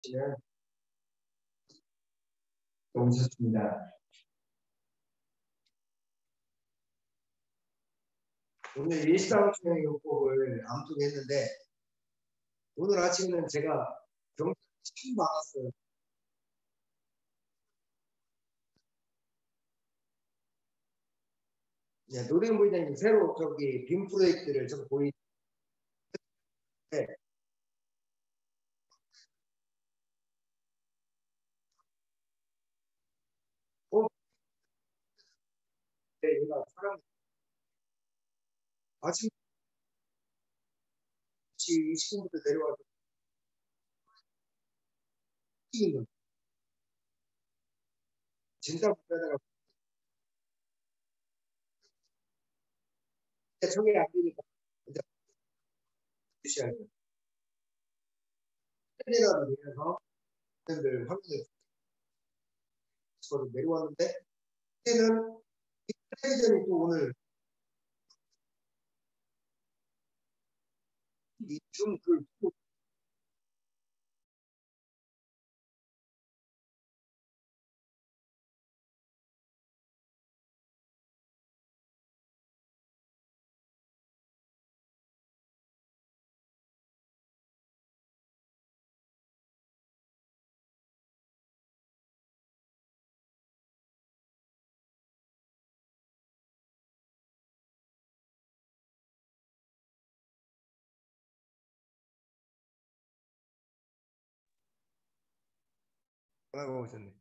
는 오셨습니다. 오늘 일상충의 요법을 암송했는데 오늘 아침에는 제가 경찰이 참 많았어요. 네, 노래인 부장님 새로 저기 빔 프로젝트를 좀 보이는데 얘가 사람 아침 20분부터 내려와서 뛰는 진짜 불편하다가 저게 안 되니까 이제 무시하죠. 테레라도 내려서 팬들 화면에 내려왔는데 그때는 텔레비전이 또 오늘 이줌그 전화가 오셨네.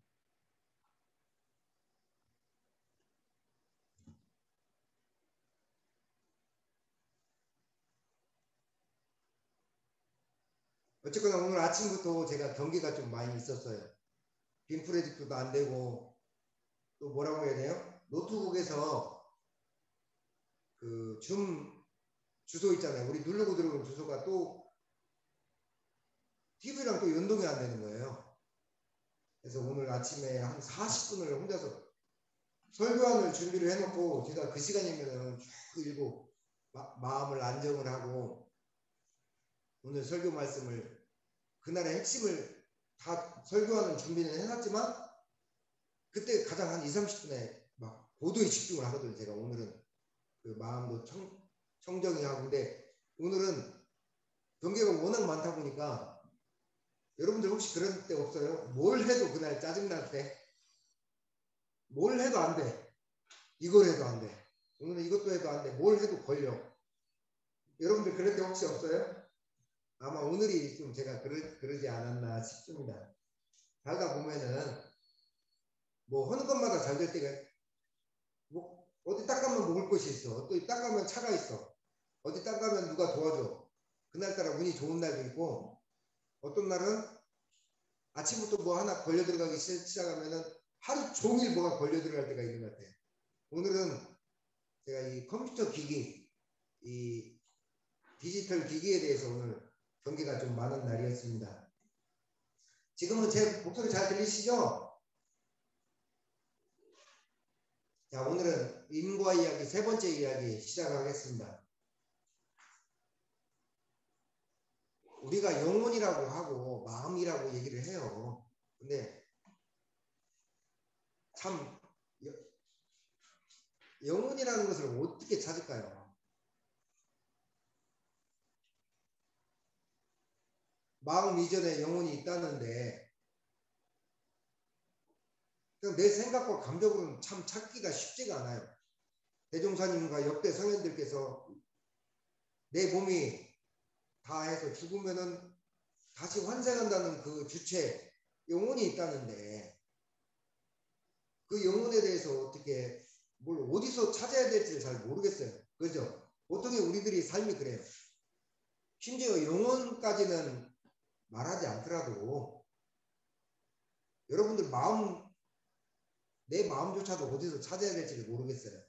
어쨌거나 오늘 아침부터 제가 경기가 좀 많이 있었어요. 빔 프로젝트도 안 되고 또 뭐라고 해야 돼요? 노트북에서 그 줌 주소 있잖아요. 우리 누르고 들어오는 주소가 또 TV랑 또 연동이 안 되는 거예요. 그래서 오늘 아침에 한 40분을 혼자서 설교안을 준비를 해놓고 제가 그 시간이면 쭉 읽고 마음을 안정을 하고 오늘 설교 말씀을 그날의 핵심을 다 설교하는 준비는 해놨지만 그때 가장 한 2, 30분에 막 고도의 집중을 하거든요. 제가 오늘은 그 마음도 청정이 하고 근데 오늘은 경계가 워낙 많다 보니까 여러분들 혹시 그런 때 없어요? 뭘 해도 그날 짜증날 때? 뭘 해도 안 돼. 이걸 해도 안 돼. 오늘은 이것도 해도 안 돼. 뭘 해도 걸려. 여러분들 그럴 때 혹시 없어요? 아마 오늘이 좀 제가 그러지 않았나 싶습니다. 살다 보면은 뭐 하는 것마다 잘 될 때가 뭐 어디 딱 가면 먹을 것이 있어. 또 딱 가면 차가 있어. 어디 딱 가면 누가 도와줘. 그날따라 운이 좋은 날도 있고 어떤 날은 아침부터 뭐 하나 걸려 들어가기 시작하면은 하루 종일 뭐가 걸려 들어갈 때가 있는 것 같아요. 오늘은 제가 이 컴퓨터 기기, 이 디지털 기기에 대해서 오늘 경기가 좀 많은 날이었습니다. 지금은 제 목소리 잘 들리시죠? 자, 오늘은 인과 이야기 세 번째 이야기 시작하겠습니다. 우리가 영혼이라고 하고 마음이라고 얘기를 해요. 근데 참 영혼이라는 것을 어떻게 찾을까요? 마음 이전에 영혼이 있다는데 내 생각과 감정으로는 참 찾기가 쉽지가 않아요. 대종사님과 역대 성현들께서 내 몸이 다 해서 죽으면은 다시 환생한다는 그 주체 영혼이 있다는데 그 영혼에 대해서 어떻게 뭘 어디서 찾아야 될지를 잘 모르겠어요. 그죠? 보통의 우리들이 삶이 그래요. 심지어 영혼까지는 말하지 않더라도 여러분들 마음 내 마음조차도 어디서 찾아야 될지를 모르겠어요.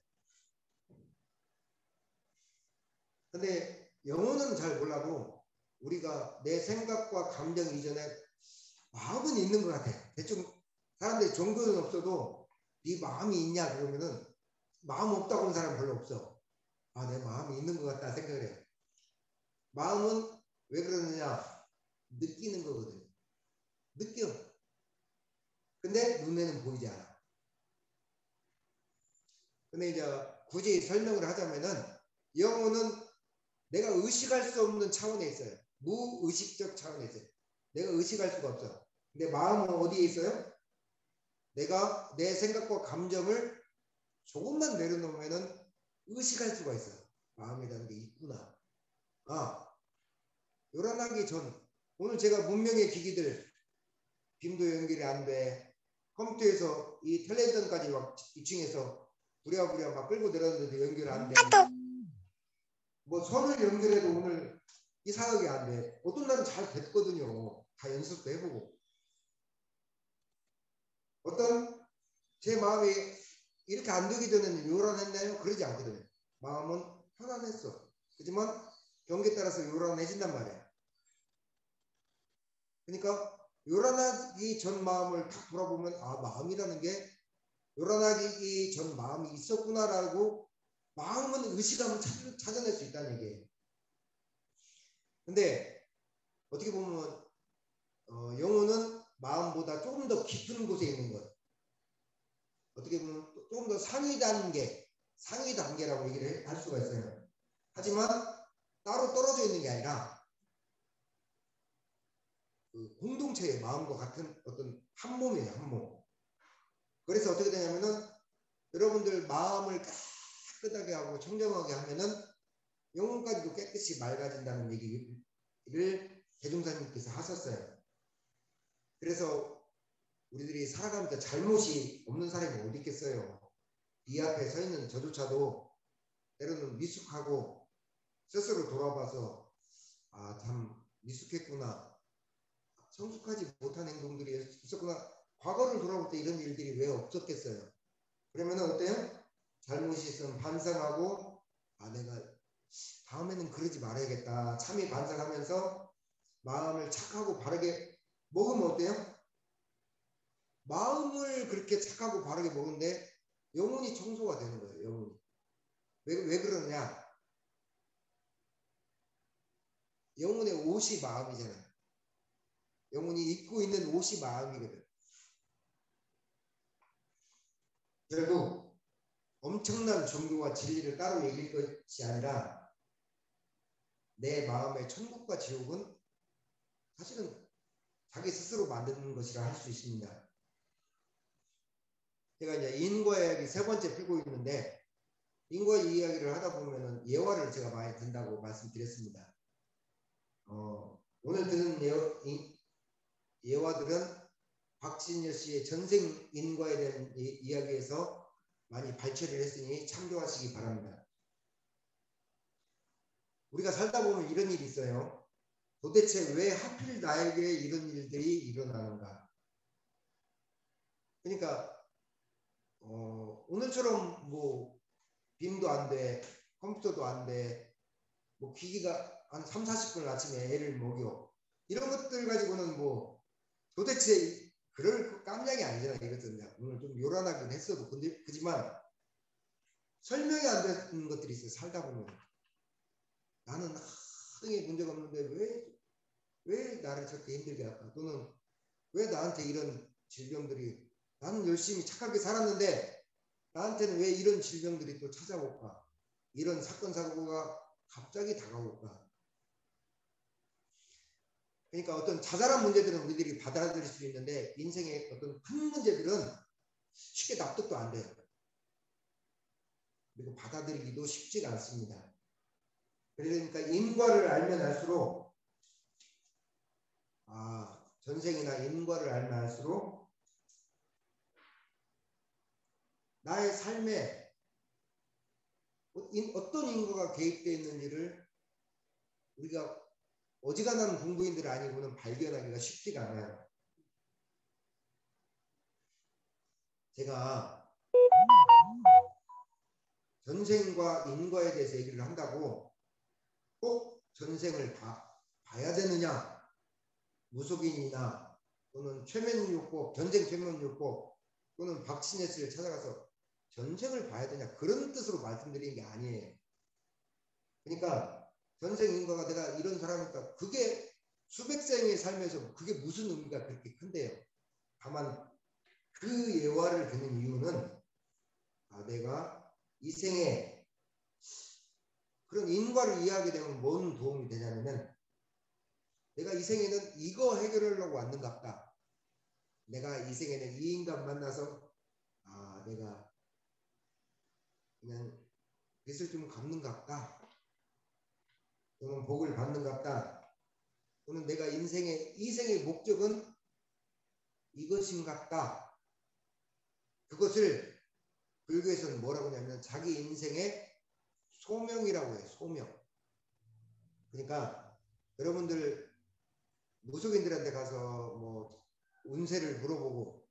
근데 영혼은 잘 몰라도 우리가 내 생각과 감정 이전에 마음은 있는 것 같아. 대충 사람들이 종교는 없어도 네 마음이 있냐 그러면은 마음 없다고 하는 사람 별로 없어. 아, 내 마음이 있는 것 같다 생각을 해. 마음은 왜 그러느냐? 느끼는 거거든. 느껴. 근데 눈에는 보이지 않아. 근데 이제 굳이 설명을 하자면은 영혼은 내가 의식할 수 없는 차원에 있어요. 무의식적 차원에 있어요. 내가 의식할 수가 없어. 근데 마음은 어디에 있어요? 내가 내 생각과 감정을 조금만 내려놓으면은 의식할 수가 있어요. 마음이라는 게 있구나. 요란하기 전 오늘 제가 문명의 기기들 빔도 연결이 안 돼. 컴퓨터에서 이 텔레비전까지 막 2층에서 부랴부랴 막 끌고 내렸는데도 연결 안 돼. 뭐 선을 연결해도 오늘 이상하게 안 돼. 어떤 날은 잘 됐거든요. 다 연습도 해보고. 어떤 제 마음이 이렇게 안 되기 전에는 요란했나요? 그러지 않거든요. 마음은 편안했어. 하지만 경기에 따라서 요란해진단 말이야. 그러니까 요란하기 전 마음을 딱 돌아보면 마음이라는 게 요란하기 전 마음이 있었구나라고 마음은 의식하면 찾아낼 수 있다는 얘기예요. 근데 어떻게 보면 영혼은 마음보다 조금 더 깊은 곳에 있는 것. 어떻게 보면 조금 더 상위 단계라고 얘기를 할 수가 있어요. 하지만 따로 떨어져 있는 게 아니라 그 공동체의 마음과 같은 어떤 한 몸이에요, 한 몸. 그래서 어떻게 되냐면은 여러분들 마음을 깨끗하게 하고 청정하게 하면은 영혼까지도 깨끗이 맑아진다는 얘기를 대종사님께서 하셨어요. 그래서 우리들이 살아가면서 잘못이 없는 사람이 어디 있겠어요. 이 앞에 서 있는 저조차도 때로는 미숙하고 스스로 돌아봐서 참 미숙했구나. 성숙하지 못한 행동들이 있었구나. 과거를 돌아볼 때 이런 일들이 왜 없었겠어요. 그러면 어때요? 잘못이 있으면 반성하고 내가 다음에는 그러지 말아야겠다. 참히 반성하면서 마음을 착하고 바르게 먹으면 어때요? 마음을 그렇게 착하고 바르게 먹는데 영혼이 청소가 되는 거예요. 영혼이. 왜 그러냐? 영혼의 옷이 마음이잖아요. 영혼이 입고 있는 옷이 마음이거든. 결국 엄청난 종교와 진리를 따로 얘기할 것이 아니라 내 마음의 천국과 지옥은 사실은 자기 스스로 만드는 것이라 할 수 있습니다. 제가 이제 인과 이야기 세 번째 풀고 있는데 인과 이야기를 하다 보면은 예화를 제가 많이 든다고 말씀드렸습니다. 오늘 드는 예화들은 박진여 씨의 전생 인과에 대한 이야기에서 많이 발췌를 했으니 참조하시기 바랍니다. 우리가 살다 보면 이런 일이 있어요. 도대체 왜 하필 나에게 이런 일들이 일어나는가? 그러니까 오늘처럼 뭐 빔도 안 돼, 컴퓨터도 안 돼, 뭐 기기가 한 3, 40분 아침에 애를 먹여. 이런 것들 가지고는 뭐 도대체 그럴 깜냥이 아니잖아. 이것은 오늘 좀 요란하긴 했어도 근데 그지만 설명이 안 되는 것들이 있어요. 살다 보면 나는 하등에 문제가 없는데 왜 나를 저렇게 힘들게 할까? 또는 왜 나한테 이런 질병들이 나는 열심히 착하게 살았는데 나한테는 왜 이런 질병들이 또 찾아올까? 이런 사건 사고가 갑자기 다가올까? 그러니까 어떤 자잘한 문제들은 우리들이 받아들일 수 있는데 인생의 어떤 큰 문제들은 쉽게 납득도 안 돼요. 그리고 받아들이기도 쉽지가 않습니다. 그러니까 인과를 알면 알수록 전생이나 인과를 알면 알수록 나의 삶에 어떤 인과가 개입되어 있는지를 우리가 어지간한 공부인들 아니고는 발견하기가 쉽지가 않아요. 제가 전생과 인과에 대해서 얘기를 한다고 꼭 전생을 봐야 되느냐, 무속인이나 또는 최면요법, 전생 최면요법 또는 박신혜 씨를 찾아가서 전생을 봐야 되냐 그런 뜻으로 말씀드리는 게 아니에요. 그러니까 전생 인과가 내가 이런 사람이니까 그게 수백 생의 삶에서 그게 무슨 의미가 그렇게 큰데요. 다만 그 예화를 드는 이유는 내가 이 생에 그런 인과를 이해하게 되면 뭔 도움이 되냐면은 내가 이 생에는 이거 해결하려고 왔는갑다. 내가 이 생에는 이 인간 만나서 내가 그냥 빚을 좀 갚는갑다. 또는 복을 받는갑다. 또는 내가 인생의 이 생의 목적은 이것인갑다. 그것을 불교에서는 뭐라고 하냐면 자기 인생의 소명이라고 해요. 소명. 그러니까 여러분들 무속인들한테 가서 뭐 운세를 물어보고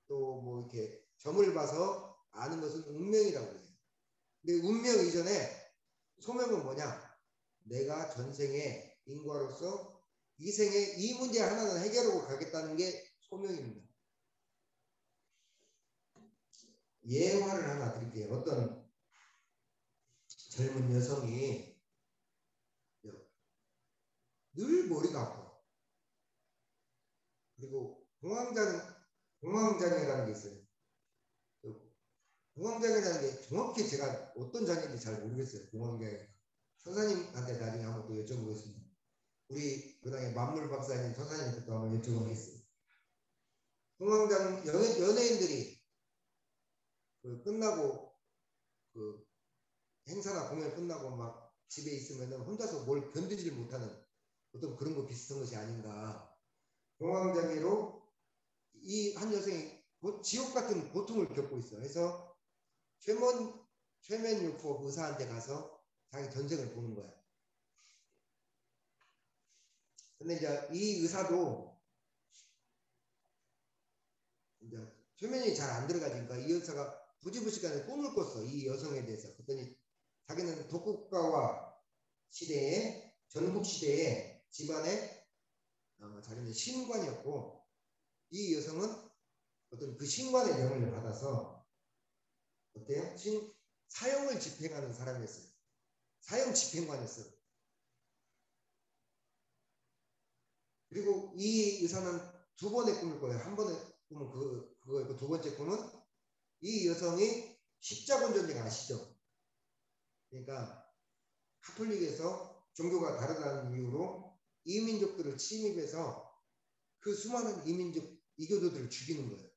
또 뭐 이렇게 점을 봐서 아는 것은 운명이라고 해요. 근데 운명 이전에 소명은 뭐냐? 내가 전생의 인과로서 이 생에 이 문제 하나는 해결하고 가겠다는 게 소명입니다. 예화를 하나 드릴게요. 어떤 젊은 여성이 늘 머리가 아파. 그리고 공황장애라는 게 있어요. 공황장애라는 게 정확히 제가 어떤 장애인지 잘 모르겠어요. 공황장애. 선사님한테 나중에 한번 또 여쭤보겠습니다. 우리 그다음에 만물 박사님 선사님한테 또 한번 여쭤보겠습니다. 공황장애 연예인들이 끝나고 행사나 공연 끝나고 막 집에 있으면 혼자서 뭘 견디지를 못하는 어떤 그런 거 비슷한 것이 아닌가. 공황장애로 이 한 여성이 지옥 같은 고통을 겪고 있어요. 그래서 최면요법 의사한테 가서 자기 전생을 보는 거야. 근데 이제 이 의사도 이제 최면이 잘 안 들어가니까 이 의사가 부지부식간에 꿈을 꿨어. 이 여성에 대해서. 그랬더니 자기는 독국가와 시대에 전국 시대에 집안에 자기는 신관이었고 이 여성은 어떤 그 신관의 명을 받아서 어때요? 사형을 집행하는 사람이었어요. 사형 집행관이었어요. 그리고 이 의사는 두 번의 꿈을 꿔요. 한 번의 꿈은 그거였고 두 번째 꿈은 이 여성이 십자군 전쟁 아시죠? 그러니까 카톨릭에서 종교가 다르다는 이유로 이민족들을 침입해서 그 수많은 이교도들을 죽이는 거예요.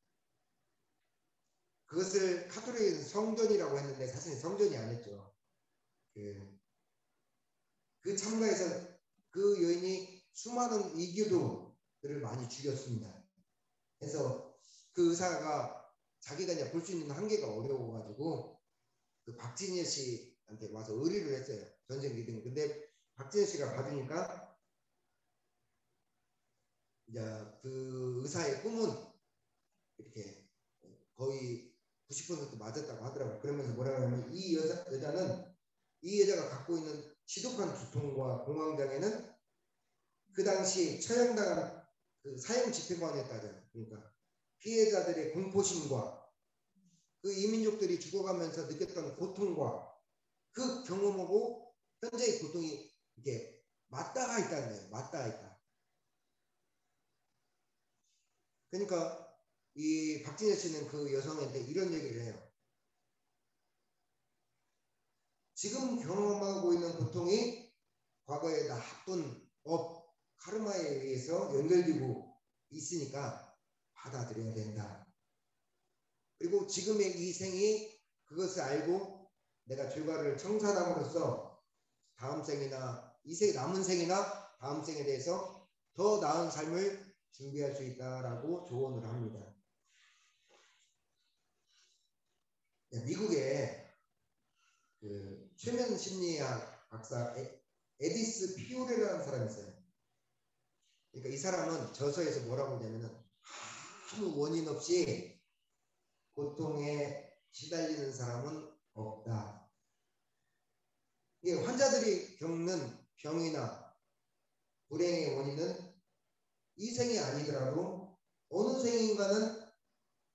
그것을 카톨릭에서 성전이라고 했는데 사실 성전이 아니었죠. 그 참가에서 그 여인이 수많은 이교도들을 많이 죽였습니다. 그래서 그 의사가 자기가 이제 볼 수 있는 한계가 어려워가지고 그 박진여 씨한테 와서 의뢰를 했어요. 전쟁 기둥. 근데 박진여 씨가 봐주니까 이제 그 의사의 꿈은 이렇게 거의 90% 맞았다고 하더라고요. 그러면서 뭐라고 하냐면 이 여자가 갖고 있는 지독한 두통과 공황장애는 그 당시 처형당한 그 사형 집행관이었다잖아요. 그러니까 피해자들의 공포심과 그 이민족들이 죽어가면서 느꼈던 고통과 그 경험하고 현재의 고통이 이게 맞닿아 있다는 거예요. 맞닿아 있다. 그러니까 이 박진여 씨는 그 여성한테 이런 얘기를 해요. 지금 경험하고 있는 고통이 과거의 나쁜 카르마에 의해서 연결되고 있으니까 받아들여야 된다. 그리고 지금의 이 생이 그것을 알고 내가 죄과를 청산함으로써 다음 생이나 남은 생이나 다음 생에 대해서 더 나은 삶을 준비할 수 있다라고 조언을 합니다. 미국의 그 최면 심리학 박사 에디스 피오레라는 사람이 있어요. 그러니까 이 사람은 저서에서 뭐라고 하냐면은 아무 원인 없이 고통에 시달리는 사람은 없다. 이게 환자들이 겪는 병이나 불행의 원인은 이 생이 아니더라도 어느 생인가는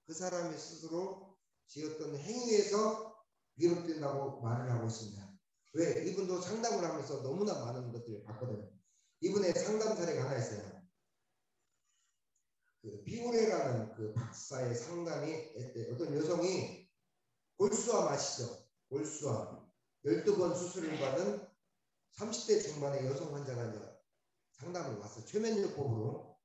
그 사람이 스스로 지었던 행위에서 비롯된다고 말을 하고 있습니다. 왜? 이분도 상담을 하면서 너무나 많은 것들을 봤거든요. 이분의 상담 사례가 하나 있어요. 그 피오레라는 그 박사의 상담이 어떤 여성이 골수암 아시죠? 골수암 12번 수술을 받은 30대 중반의 여성 환자가 이제 상담을 왔어. 최면요법으로.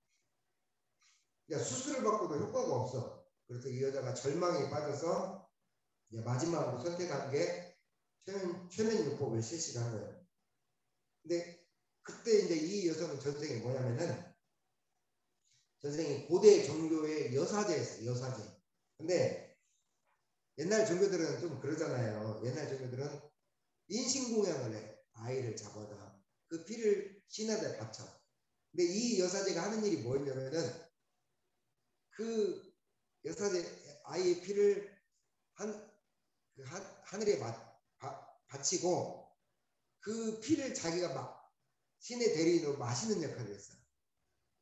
그러니까 수술을 받고도 효과가 없어. 그래서 이 여자가 절망에 빠져서 이제 마지막으로 선택한 게 최면요법을 실시한 거예요. 근데 그때 이제 이 여성은 전생이 뭐냐면은 전생이 고대 종교의 여사제였어요. 여사제. 근데 옛날 종교들은 좀 그러잖아요. 옛날 종교들은 인신공양을 해. 아이를 잡아다. 그 피를 신하에 바쳐. 근데 이 여사제가 하는 일이 뭐였냐면은 그 여사제 아이의 피를 하늘에 바치고 그 피를 자기가 막 신의 대리인으로 마시는 역할을 했어요.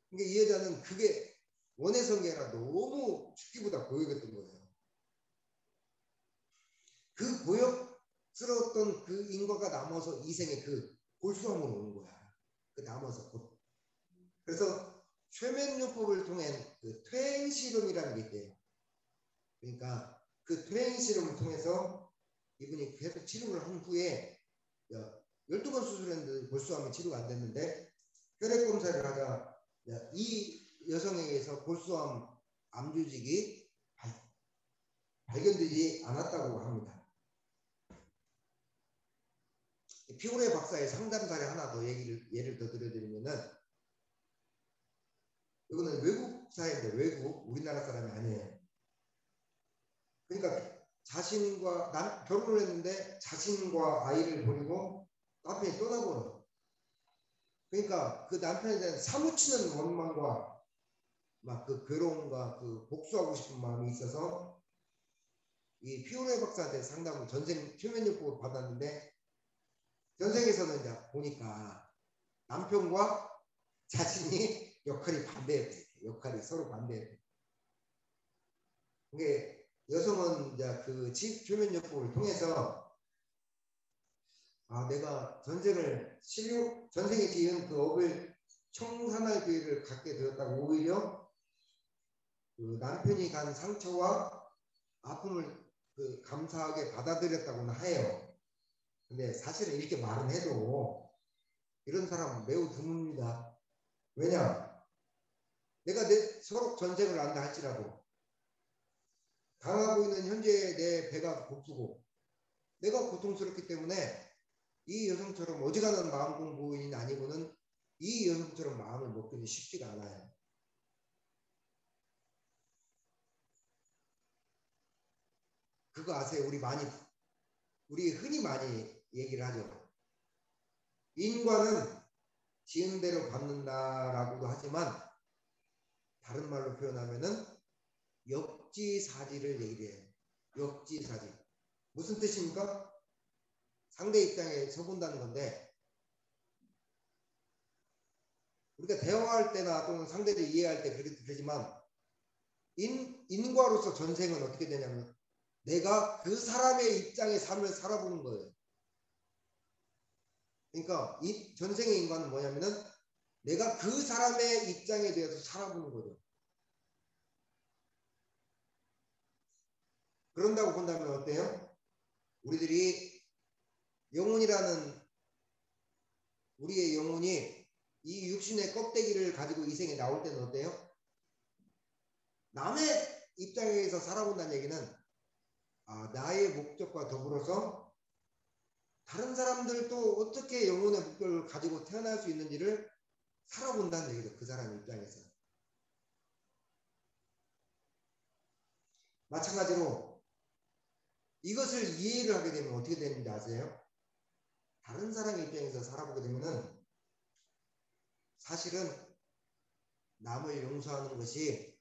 그러니까 이 여자는 그게 원해서가 아니라 너무 죽기보다 고역했던 거예요. 그 고역스러웠던 그 인과가 남아서 이 생에 그 골수암으로 오는 거야. 그 남아서 곧. 그래서 최면요법을 통한 그 퇴행 실험이라는 게 있대요. 그러니까 그 퇴행 실험을 통해서 이분이 계속 치료를 한 후에 12번 수술했는데 골수암이 치료가 안 됐는데 혈액 검사를 하자 이 여성에 의해서 골수암 암조직이 발견되지 않았다고 합니다. 피오레 박사의 상담 사례 하나 더 예를 더 들어드리면은 이거는 외국 사회인데 외국 우리나라 사람이 아니에요. 그러니까 자신과 결혼을 했는데 자신과 아이를 버리고 남편이 떠나버려. 그러니까 그 남편에 대한 사무치는 원망과 막 그 괴로움과 그 복수하고 싶은 마음이 있어서 이 피오레 박사한테 상담을 전생 최면요법을 받았는데 전생에서는 이제 보니까 남편과 자신이 역할이 반대돼. 역할이 서로 반대돼. 이게 여성은 이제 그 최면요법을 통해서 내가 전생에 지은 그 업을 청산할 기회를 갖게 되었다고 오히려 그 남편이 간 상처와 아픔을 그 감사하게 받아들였다고는 해요. 근데 사실은 이렇게 말은 해도 이런 사람은 매우 드뭅니다. 왜냐? 내가 서로 전생을 안다 할지라도 당하고 있는 현재 내 배가 고프고 내가 고통스럽기 때문에 이 여성처럼 어지간한 마음 공부인 아니고는 이 여성처럼 마음을 먹기는 쉽지가 않아요. 그거 아세요? 우리 흔히 많이 얘기를 하죠. 인과는 지은 대로 받는다라고도 하지만 다른 말로 표현하면은 역지사지를 얘기를 해요. 역지사지. 무슨 뜻입니까? 상대 입장에 서본다는 건데 우리가 대화할 때나 또는 상대를 이해할 때 그렇게 되지만 인과로서 전생은 어떻게 되냐면 내가 그 사람의 입장의 삶을 살아보는 거예요. 그러니까 이 전생의 인과는 뭐냐면은 내가 그 사람의 입장에 대해서 살아보는 거죠. 그런다고 본다면 어때요? 우리들이 우리의 영혼이 이 육신의 껍데기를 가지고 이 생에 나올 때는 어때요? 남의 입장에서 살아본다는 얘기는 나의 목적과 더불어서 다른 사람들도 어떻게 영혼의 목표를 가지고 태어날 수 있는지를 살아본다는 얘기죠. 그 사람 입장에서. 마찬가지로 이것을 이해를 하게 되면 어떻게 되는지 아세요? 다른 사람의 입장에서 살아보게 되면은 사실은 남을 용서하는 것이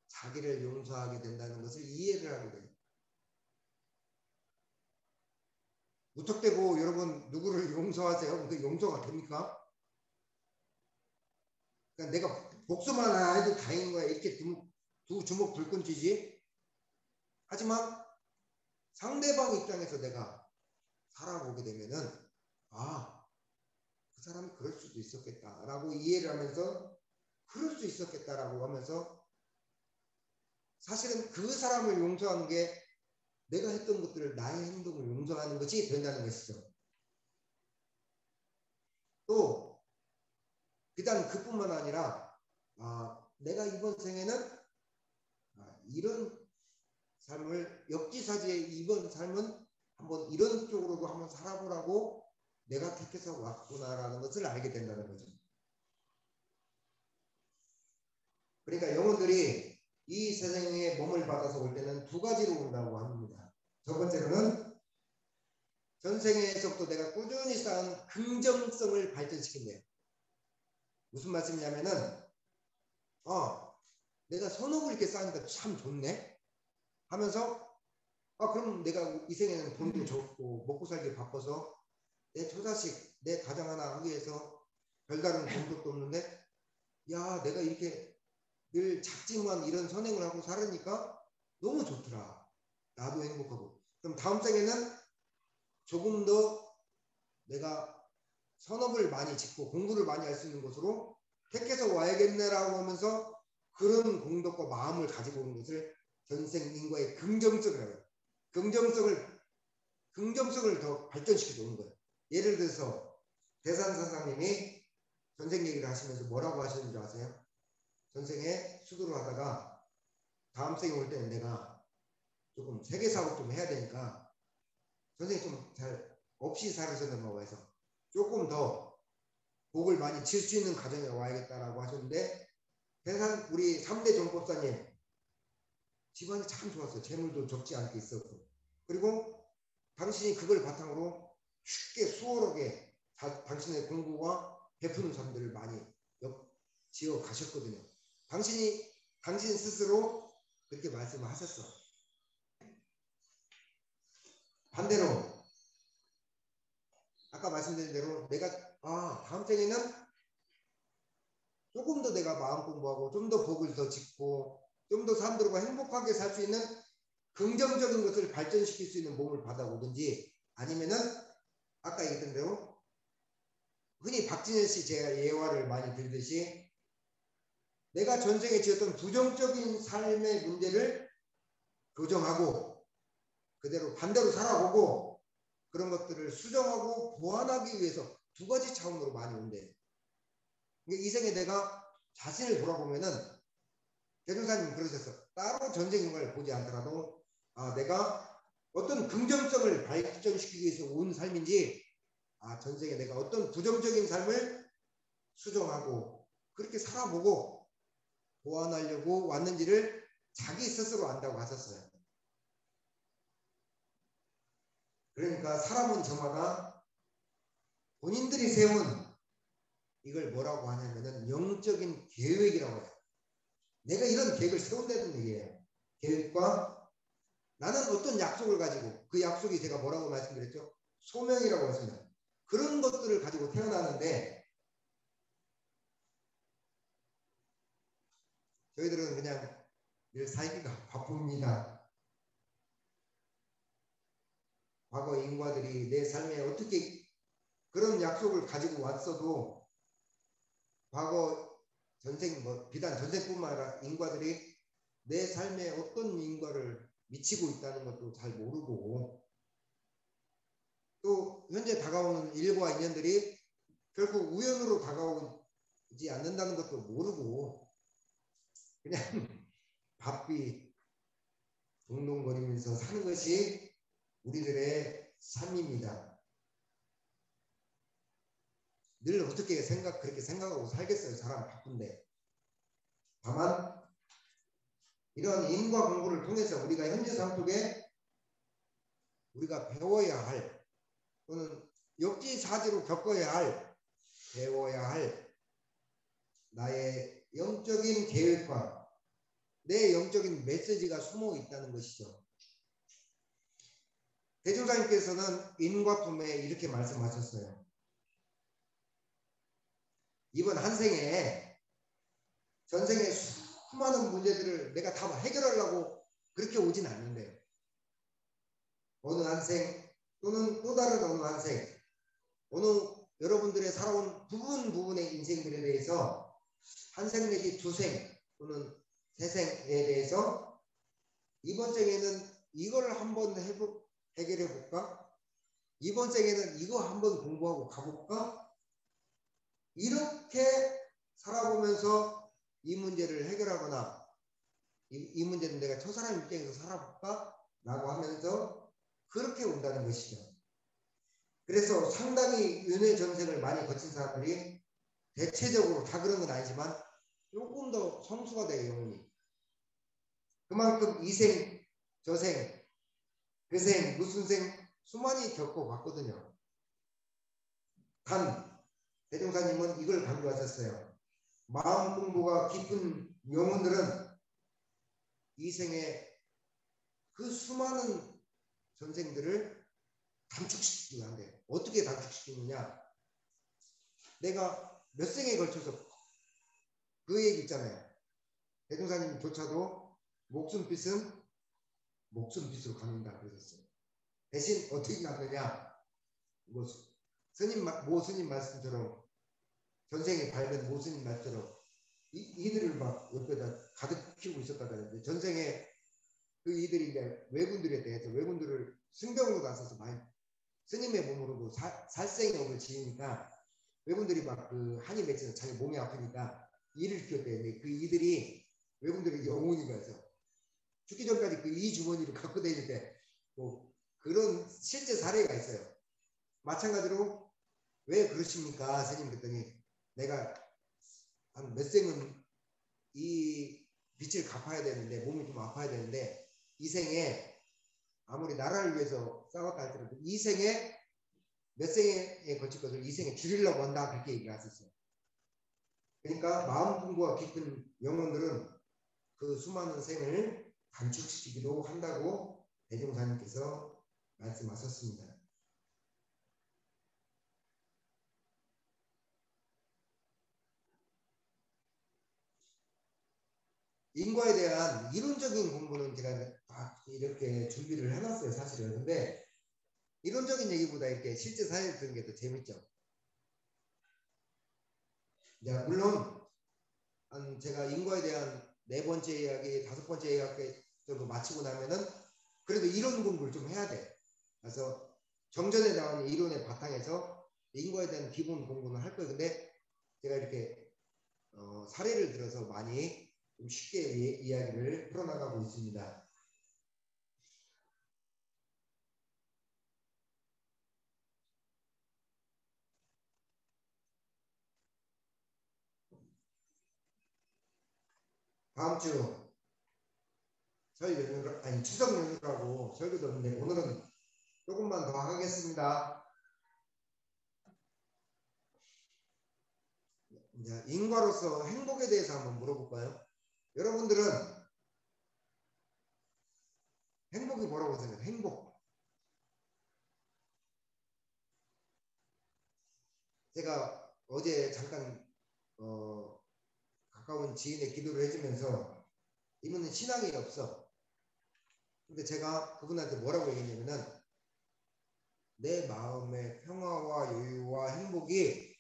자기를 용서하게 된다는 것을 이해를 하게 돼요. 무턱대고 여러분 누구를 용서하세요? 그 용서가 됩니까? 그러니까 내가 복수만 안 해도 다행인 거야. 이렇게 두 주먹 불끈쥐지. 하지만 상대방 입장에서 내가 살아보게 되면은 그 사람이 그럴 수도 있었겠다라고 이해를 하면서 그럴 수 있었겠다라고 하면서 사실은 그 사람을 용서하는 게 내가 했던 것들을 나의 행동을 용서하는 것이 된다는 것이죠. 또 비단 그뿐만 아니라 내가 이번 생에는 이런 삶을 역지사지의 이번 삶은 한번 이런 쪽으로도 한번 살아보라고 내가 택해서 왔구나라는 것을 알게 된다는 거죠. 그러니까 영혼들이 이 세상에 몸을 받아서 올 때는 두 가지로 온다고 합니다. 첫 번째로는 전생에서부터 내가 꾸준히 쌓은 긍정성을 발전시킨대요. 무슨 말씀이냐면은 내가 선업을 이렇게 쌓으니까 참 좋네 하면서 그럼 내가 이 생에는 돈도 적고 먹고 살기 바빠서 내 처자식 내 가정 하나 하기 위해서 별다른 공덕도 없는데 야 내가 이렇게 늘 작지만 이런 선행을 하고 살으니까 너무 좋더라. 나도 행복하고. 그럼 다음 생에는 조금 더 내가 선업을 많이 짓고 공부를 많이 할 수 있는 곳으로 택해서 와야겠네라고 하면서 그런 공덕과 마음을 가지고 오는 것을 전생 인과의 긍정성이라고 해요. 긍정성을 더 발전시켜 오는 거예요. 예를 들어서 대산사상님이 전생 얘기를 하시면서 뭐라고 하셨는지 아세요? 전생에 수도를 하다가 다음 생에 올 때는 내가 조금 세계사업 좀 해야 되니까 전생에 좀 잘 없이 살으셨나봐 해서 조금 더 복을 많이 칠 수 있는 가정에 와야겠다라고 하셨는데 대산 우리 3대 정법사님 집안이 참 좋았어요. 재물도 적지 않게 있었고 그리고 당신이 그걸 바탕으로 쉽게 수월하게 당신의 공부와 베푸는 삶들을 많이 지어 가셨거든요. 당신 스스로 그렇게 말씀을 하셨어. 반대로 아까 말씀드린 대로 내가 다음 생에는 조금 더 내가 마음 공부하고 좀 더 복을 더 짓고 좀 더 사람들과 행복하게 살 수 있는 긍정적인 것을 발전시킬 수 있는 몸을 받아오든지 아니면은 아까 얘기했던 대로 흔히 박진현 씨 제가 예화를 많이 들듯이 내가 전생에 지었던 부정적인 삶의 문제를 교정하고 그대로 반대로 살아보고 그런 것들을 수정하고 보완하기 위해서 두 가지 차원으로 많이 온대요. 이 생에 내가 자신을 돌아보면은 대종사님 그러셨어. 따로 전쟁인 걸 보지 않더라도 내가 어떤 긍정성을 발전시키기 위해서 온 삶인지 전생에 내가 어떤 부정적인 삶을 수정하고 그렇게 살아보고 보완하려고 왔는지를 자기 스스로 안다고 하셨어요. 그러니까 사람은 저마다 본인들이 세운 이걸 뭐라고 하냐면은 영적인 계획이라고 해요. 내가 이런 계획을 세운다는 얘기예요. 계획과 나는 어떤 약속을 가지고 그 약속이 제가 뭐라고 말씀드렸죠? 소명이라고 했습니다. 그런 것들을 가지고 태어나는데 저희들은 그냥 늘 살기가 바쁩니다. 과거 인과들이 내 삶에 어떻게 그런 약속을 가지고 왔어도 과거 전생 비단 전생뿐만 아니라 인과들이 내 삶에 어떤 인과를 미치고 있다는 것도 잘 모르고 또 현재 다가오는 일과 인연들이 결국 우연으로 다가오지 않는다는 것도 모르고 그냥 바삐 동동거리면서 사는 것이 우리들의 삶입니다. 늘 어떻게 그렇게 생각하고 살겠어요. 사람 바쁜데. 다만 이런 인과 공부를 통해서 우리가 현재 삶 속에 우리가 배워야 할 또는 역지사지로 겪어야 할 배워야 할 나의 영적인 계획과 내 영적인 메시지가 숨어 있다는 것이죠. 대종사님께서는 인과품에 이렇게 말씀하셨어요. 이번 한 생에 전생에 수많은 문제들을 내가 다 해결하려고 그렇게 오진 않는데 어느 한 생 또는 또 다른 어느 한 생 어느 여러분들의 살아온 부분의 인생들에 대해서 한 생 내지 두 생 또는 세 생에 대해서 이번 생에는 이걸 한번 해결해 볼까? 이번 생에는 이거 한번 공부하고 가볼까? 이렇게 살아보면서 이 문제를 해결하거나 이 문제는 내가 저 사람 입장에서 살아볼까? 라고 하면서 그렇게 온다는 것이죠. 그래서 상당히 윤회 전생을 많이 거친 사람들이 대체적으로 다 그런 건 아니지만 조금 더 성수가 돼요, 영혼이. 그만큼 이생, 저생, 그생, 무슨 생 수많이 겪어봤거든요. 단 대종사님은 이걸 강조하셨어요. 마음 공부가 깊은 영혼들은 이 생에 그 수많은 전생들을 단축시키기 한대요. 어떻게 단축시키느냐? 내가 몇 생에 걸쳐서 그 얘기 있잖아요. 대종사님조차도 목숨빚은 목숨빚으로 갚는다 그러셨어요. 대신 어떻게 갚느냐? 뭐 모 스님 말씀처럼 전생에 밝은 모 스님 말처럼 이들을 막 옆에다 가득 키우고 있었다는데 전생에 그 이들이 이제 왜군들에 대해서 왜군들을 승병으로 나서서 많이 스님의 몸으로도 살생업을 지으니까 왜군들이 막 그 한이 맺혀서 자기 몸이 아프니까 이를 키웠대요. 그 이들이 왜군들의 영혼이 가서 죽기 전까지 그 이 주머니를 갖고 다닐 때 뭐 그런 실제 사례가 있어요. 마찬가지로 왜 그러십니까? 스님 그랬더니 내가 한 몇 생은 이 빚을 갚아야 되는데 몸이 좀 아파야 되는데 이 생에 아무리 나라를 위해서 싸웠다 할지라도 이 생에 몇 생에 걸칠 것을 이 생에 줄이려고 한다 그렇게 얘기를 하셨어요. 그러니까 마음 공부가 깊은 영혼들은 그 수많은 생을 단축시키기도 한다고 대종사님께서 말씀하셨습니다. 인과에 대한 이론적인 공부는 제가 다 이렇게 준비를 해놨어요, 사실은. 근데 이론적인 얘기보다 이렇게 실제 사례를 듣는 게 더 재밌죠. 물론 제가 인과에 대한 4번째 이야기, 5번째 이야기 정도 마치고 나면은 그래도 이론 공부를 좀 해야 돼. 그래서 정전에 나오는 이론의 바탕에서 인과에 대한 기본 공부는 할 거예요. 근데 제가 이렇게 사례를 들어서 많이 좀 쉽게 이야기를 풀어나가고 있습니다. 다음 주 설 연휴, 아니 추석 연휴라고 설교도 없는데 오늘은 조금만 더 하겠습니다. 이제 인과로서 행복에 대해서 한번 물어볼까요? 여러분들은 행복이 뭐라고 생각해요? 행복. 제가 어제 잠깐 가까운 지인의 기도를 해주면서 이분은 신앙이 없어. 근데 제가 그분한테 뭐라고 얘기했냐면은 내 마음의 평화와 여유와 행복이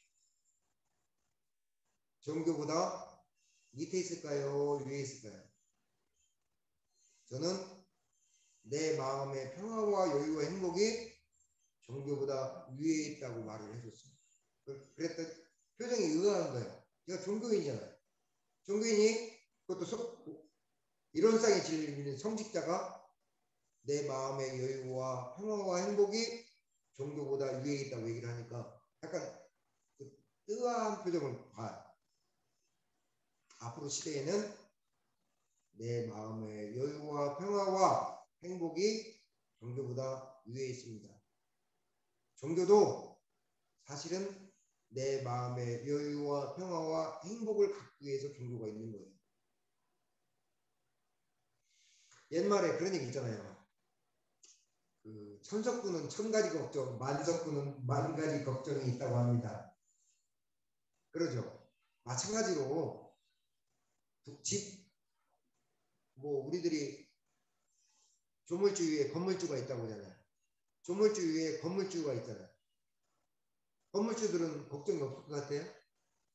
종교보다 밑에 있을까요? 위에 있을까요? 저는 내 마음의 평화와 여유와 행복이 종교보다 위에 있다고 말을 해줬어요. 그랬더니 표정이 의아한 거예요. 제가 종교인이잖아요. 종교인이 그것도 이론상의 진리를 믿는 성직자가 내 마음의 여유와 평화와 행복이 종교보다 위에 있다고 얘기를 하니까 약간 그 의아한 표정을 봐요. 앞으로 시대에는 내 마음의 여유와 평화와 행복이 종교보다 위에 있습니다. 종교도 사실은 내 마음의 여유와 평화와 행복을 갖기 위해서 종교가 있는 거예요. 옛말에 그런 얘기 있잖아요. 그 천석구는 1000가지 걱정, 만석구는 10,000가지 걱정이 있다고 합니다. 그러죠. 마찬가지로 우리들이 조물주 위에 건물주가 있다고 하잖아요. 조물주 위에 건물주가 있잖아요. 건물주들은 걱정이 없을 것 같아요?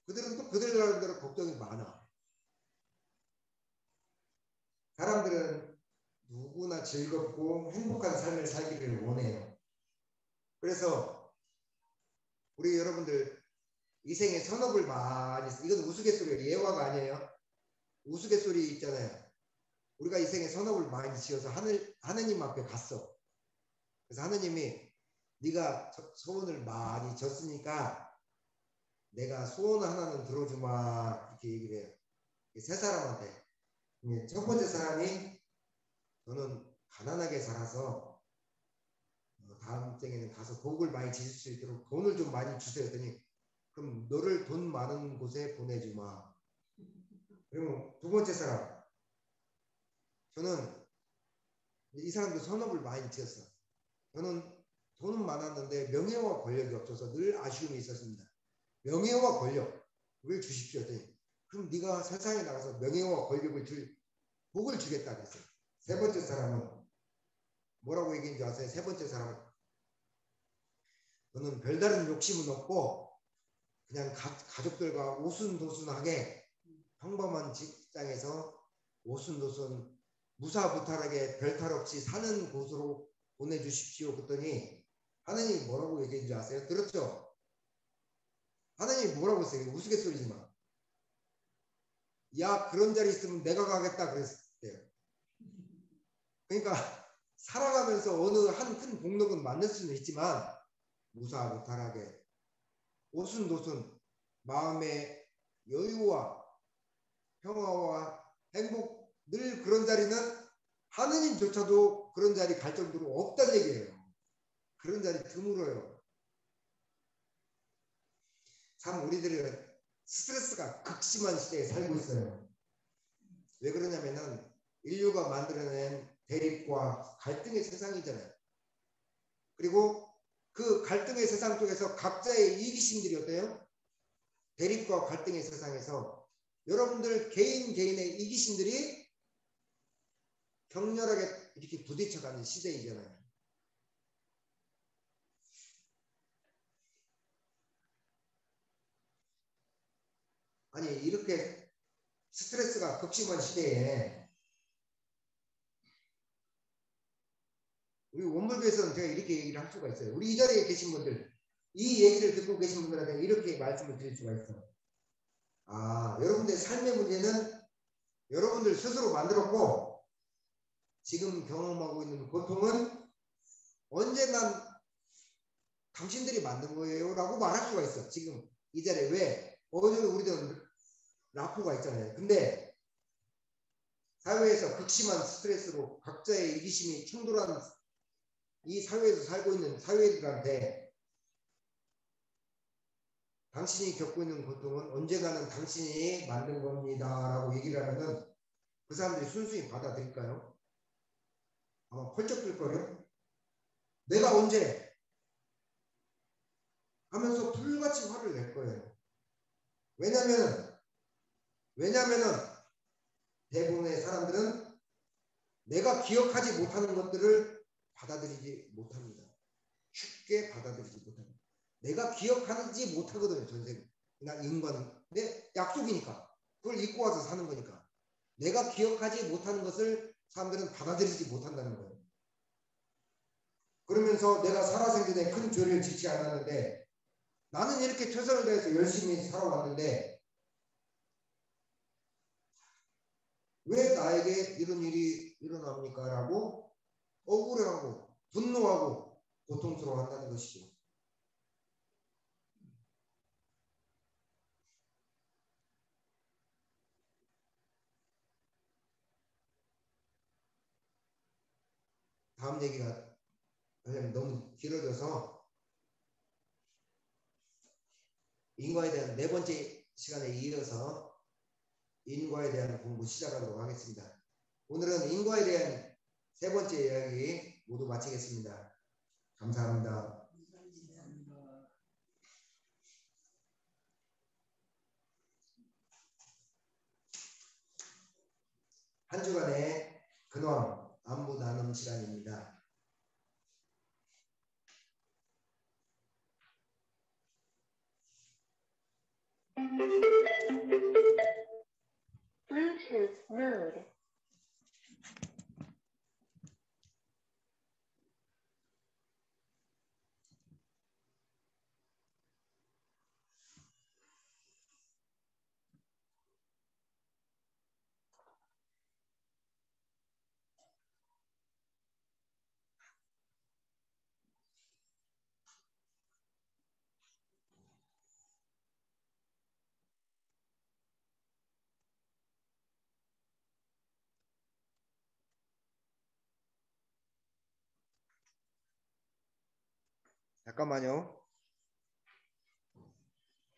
그들은 또 그들 나름대로 걱정이 많아. 사람들은 누구나 즐겁고 행복한 삶을 살기를 원해요. 그래서 우리 여러분들 이 생에 선업을 많이 이건 우스갯소리예요. 예화가 아니에요. 우스갯소리 있잖아요. 우리가 이 생에 선업을 많이 지어서 하느님 앞에 갔어. 그래서 하느님이 네가 소원을 많이 졌으니까 내가 소원 하나는 들어주마 이렇게 얘기를 해요. 세 사람한테. 첫 번째 사람이 저는 가난하게 살아서 다음 생에는 가서 복을 많이 지을 수 있도록 돈을 좀 많이 주세요. 했더니 그럼 너를 돈 많은 곳에 보내주마. 그러면 두 번째 사람, 저는 이 사람도 선업을 많이 지었어. 저는 돈은 많았는데 명예와 권력이 없어서 늘 아쉬움이 있었습니다. 명예와 권력을 주십시오. 했더니 그럼 네가 세상에 나가서 명예와 권력을 줄 복을 주겠다 그랬어요. 세 번째 사람은 뭐라고 얘기한 줄 아세요? 세 번째 사람은 저는 별다른 욕심은 없고 그냥 가족들과 오순도순하게 평범한 직장에서 오순도순 무사부탈하게 별탈 없이 사는 곳으로 보내주십시오. 그랬더니 하나님이 뭐라고 얘기한 줄 아세요? 들었죠? 하나님이 뭐라고 했어요? 우스갯소리지만 야 그런 자리 있으면 내가 가겠다 그랬대요. 그러니까 살아가면서 어느 한 큰 공덕은 만들 수는 있지만 무사무탈하게 오순도순 마음의 여유와 평화와 행복 늘 그런 자리는 하느님조차도 그런 자리 갈 정도로 없다는 얘기예요. 그런 자리 드물어요. 참 우리들은 스트레스가 극심한 시대에 살고 있어요. 왜 그러냐면은 인류가 만들어낸 대립과 갈등의 세상이잖아요. 그리고 그 갈등의 세상 속에서 각자의 이기심들이 어때요? 대립과 갈등의 세상에서 여러분들 개인의 이기심들이 격렬하게 이렇게 부딪혀가는 시대이잖아요. 아니 이렇게 스트레스가 극심한 시대에 우리 원불교에서는 제가 이렇게 얘기를 할 수가 있어요. 우리 이 자리에 계신 분들 이 얘기를 듣고 계신 분들한테 이렇게 말씀을 드릴 수가 있어요. 아 여러분들의 삶의 문제는 여러분들 스스로 만들었고 지금 경험하고 있는 고통은 언젠간 당신들이 만든 거예요 라고 말할 수가 있어. 지금 이 자리에 왜 어제 우리들은 라포가 있잖아요. 근데 사회에서 극심한 스트레스로 각자의 이기심이 충돌한 이 사회에서 살고 있는 사회들한테 당신이 겪고 있는 고통은 언젠가는 당신이 만든 겁니다 라고 얘기를 하면은 그 사람들이 순수히 받아들일까요? 아마 펄쩍 뛸거려. 내가 언제 하면서 불같이 화를 낼 거예요. 왜냐면은 대부분의 사람들은 내가 기억하지 못하는 것들을 받아들이지 못합니다. 쉽게 받아들이지 못합니다. 내가 기억하지 못하거든요. 전생 난 인간은 내 약속이니까 그걸 잊고 와서 사는 거니까 내가 기억하지 못하는 것을 사람들은 받아들이지 못한다는 거예요. 그러면서 내가 살아생전에 큰 죄를 짓지 않았는데 나는 이렇게 최선을 다해서 열심히 살아왔는데 왜 나에게 이런 일이 일어납니까? 라고 억울해하고 분노하고 고통스러워한다는 것이죠. 다음 얘기가 왜냐면 너무 길어져서 인과에 대한 네 번째 시간에 이어서 인과에 대한 공부 시작하도록 하겠습니다. 오늘은 인과에 대한 세 번째 이야기 모두 마치겠습니다. 감사합니다. 한 주간의 근황 안부 나눔 시간입니다. 잠깐만요.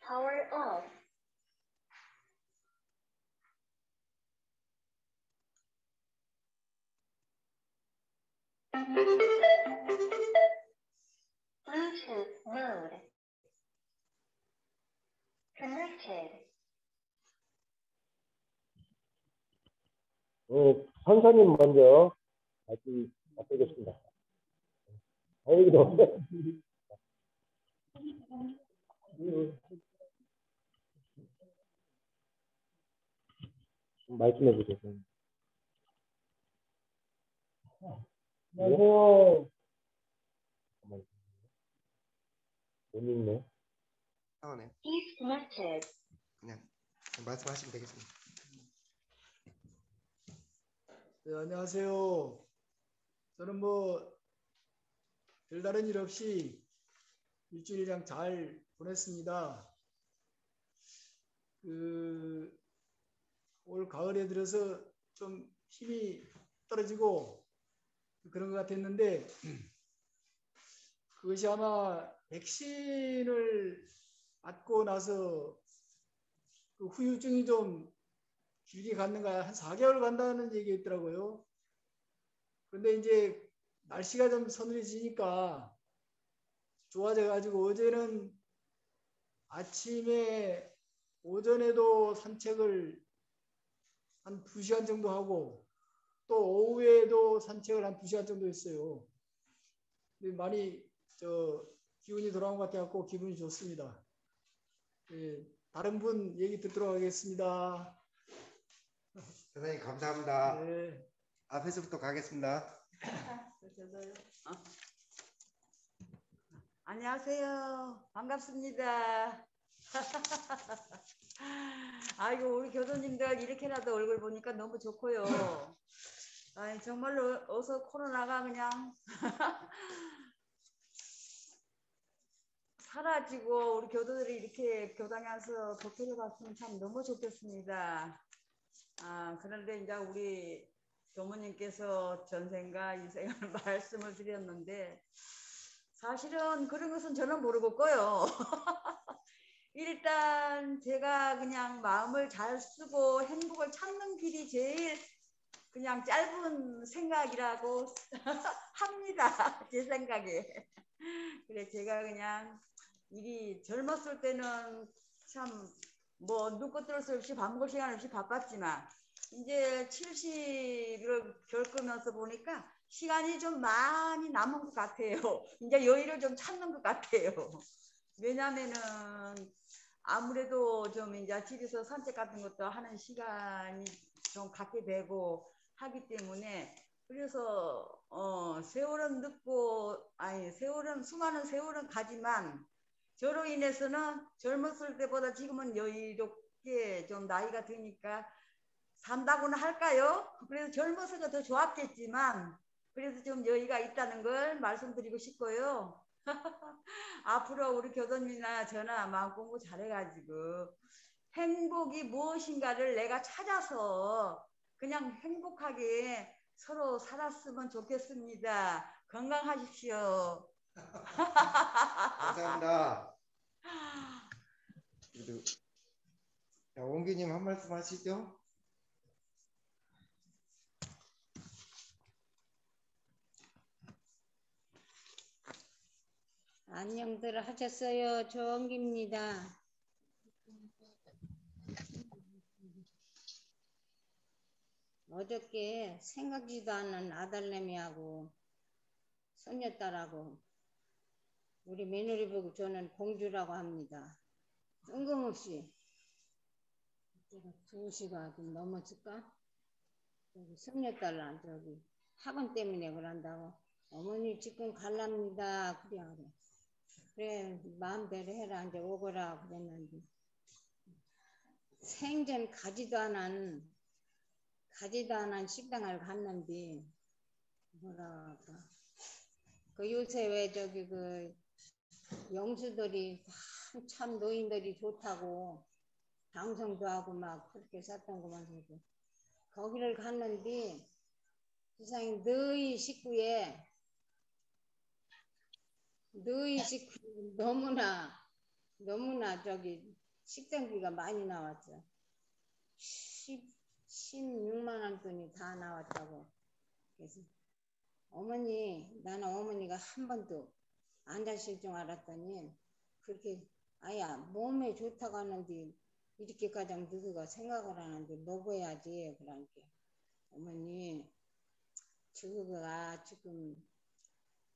Power off. Bluetooth mode. Connected. 판사님 먼저 맞추겠습니다. 여기도 말씀해 주세요. 안녕하세요. 못 읽네. 상황에 Disconnected. 그냥 말씀하시면 되겠습니다. 네, 안녕하세요. 저는 뭐 별다른 일 없이 일주일이랑 잘 보냈습니다. 올 가을에 들어서 좀 힘이 떨어지고 그런 것 같았는데 그것이 아마 백신을 맞고 나서 그 후유증이 좀 길게 갔는가 한 4개월 간다는 얘기 있더라고요. 그런데 이제 날씨가 좀 서늘해지니까 좋아져 가지고 어제는 아침에 오전에도 산책을 한 2시간 정도 하고 또 오후에도 산책을 한 2시간 정도 했어요. 근데 많이 기운이 돌아온 것 같아서 기분이 좋습니다. 예, 다른 분 얘기 듣도록 하겠습니다. 선생님 감사합니다. 네. 앞에서부터 가겠습니다. 안녕하세요. 반갑습니다. 아이고 우리 교수님들 이렇게라도 얼굴 보니까 너무 좋고요. 아이, 정말로 어서 코로나가 그냥 사라지고 우리 교도들이 이렇게 교당에 와서 독해를 봤으면 참 너무 좋겠습니다. 그런데 이제 우리 교무님께서 전생과 이생을 말씀을 드렸는데 사실은 그런 것은 저는 모르겠고요. 일단 제가 그냥 마음을 잘 쓰고 행복을 찾는 길이 제일 그냥 짧은 생각이라고 합니다. 제 생각에. 그래 제가 그냥 일이 젊었을 때는 참 뭐 눈꽃 뜰 수 없이 밥 먹을 시간 없이 바빴지만 이제 70을 겪으면서 보니까 시간이 좀 많이 남은 것 같아요. 이제 여유를 좀 찾는 것 같아요. 왜냐면은 아무래도 좀 이제 집에서 산책 같은 것도 하는 시간이 좀 갖게 되고 하기 때문에 그래서 세월은 늦고 세월은 수많은 세월은 가지만 저로 인해서는 젊었을 때보다 지금은 여유롭게 좀 나이가 드니까 산다고는 할까요? 그래서 젊어서가 더 좋았겠지만 그래도 좀 여유가 있다는 걸 말씀드리고 싶고요. 앞으로 우리 교도님이나 저나 마음 공부 잘해가지고 행복이 무엇인가를 내가 찾아서 그냥 행복하게 서로 살았으면 좋겠습니다. 건강하십시오. 감사합니다. 자, 원기님 한 말씀 하시죠. 안녕들 하셨어요. 조원기입니다. 어저께 생각지도 않은 아들내미하고 손녀딸하고 우리 며느리 보고 저는 공주라고 합니다. 뜬금없이 2시가 좀 넘었을까? 저기 손녀딸랑 저기 학원 때문에 그런다고 어머니 지금 갈랍니다. 그래 마음대로 해라 이제 오거라 그랬는데 생전 가지도 않은 식당을 갔는데 뭐랄까 그 요새 왜 저기 그 영수들이 참 노인들이 좋다고 방송도 하고 막 그렇게 샀던 것만 해도 거기를 갔는데 세상에 너희 식구에 너희 식 너무나 저기 식당비가 많이 나왔죠. 16만 원 돈이 다 나왔다고. 그래서 나는 어머니가 한 번도 안 자실 줄 알았더니 그렇게 아야 몸에 좋다고 하는데 이렇게 가장 누구가 생각을 하는데 먹어야지. 그러니까 어머니 저거가 지금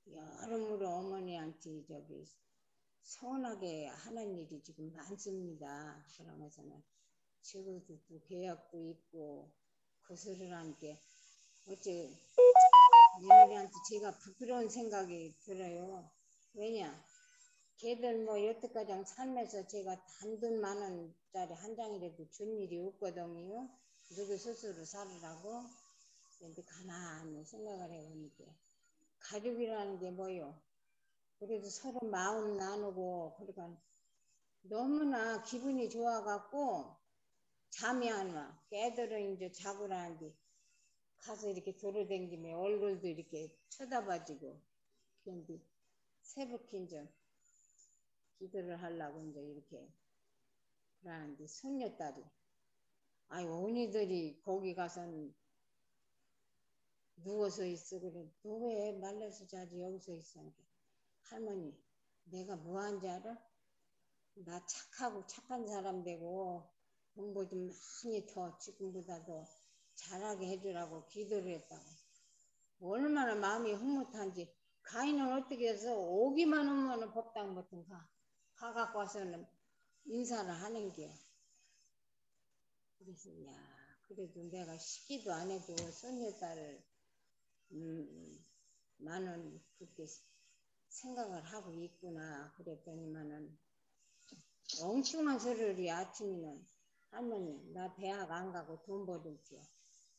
여러모로 어머니한테 저기 서운하게 하는 일이 지금 많습니다. 그러면서는 저것도 또 계약도 있고 거스를 하니까 어째 며느리한테 제가 부끄러운 생각이 들어요. 왜냐? 걔들 뭐 여태까지 살면서 제가 단돈 10,000원짜리 한 장이라도 준 일이 없거든요. 누구 스스로 살으라고. 근데 가만히 생각을 해보니까 가족이라는 게 뭐요? 그래도 서로 마음 나누고 그러니까 너무나 기분이 좋아갖고 잠이 안 와. 걔들은 이제 자고라는데 가서 이렇게 돌아다니면 얼굴도 이렇게 쳐다봐지고 그런데 새벽에 이제 기도를 하려고 이제 이렇게 그러는데 손녀딸이 아이 언니들이 거기 가서는 누워서 있어. 그래 너 왜 말려서 자지 여기서 있어. 할머니 내가 뭐 한지 알아? 나 착하고 착한 사람 되고 공부 좀 많이 더 지금보다도 잘하게 해주라고 기도를 했다고. 얼마나 마음이 흐뭇한지. 가인은 어떻게 해서 오기만 하면 법당부터 가갖고 와서는 인사를 하는 게. 그래서 야 그래도 내가 시기도 안 해도 손녀딸을 나는 그렇게 생각을 하고 있구나. 그랬더니만은 엉뚱한 소리를 아침에는 할머니 나 대학 안 가고 돈 벌을게.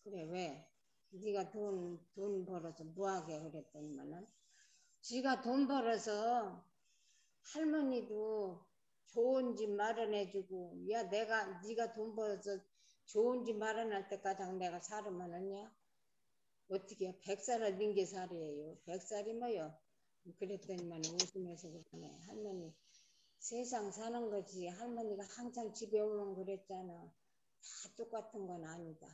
그래 왜? 네가 돈 벌어서 뭐하게. 그랬더니만은 지가 돈 벌어서 할머니도 좋은 집 마련해주고 야 네가 돈 벌어서 좋은 집 마련할 때까지 내가 살으면은요 어떻게 100살을 닌게 살이에요. 100살이 뭐요? 그랬더니만 웃으면서 그러네. 할머니 세상 사는 거지 할머니가 항상 집에 오면 그랬잖아. 다 똑같은 건 아니다.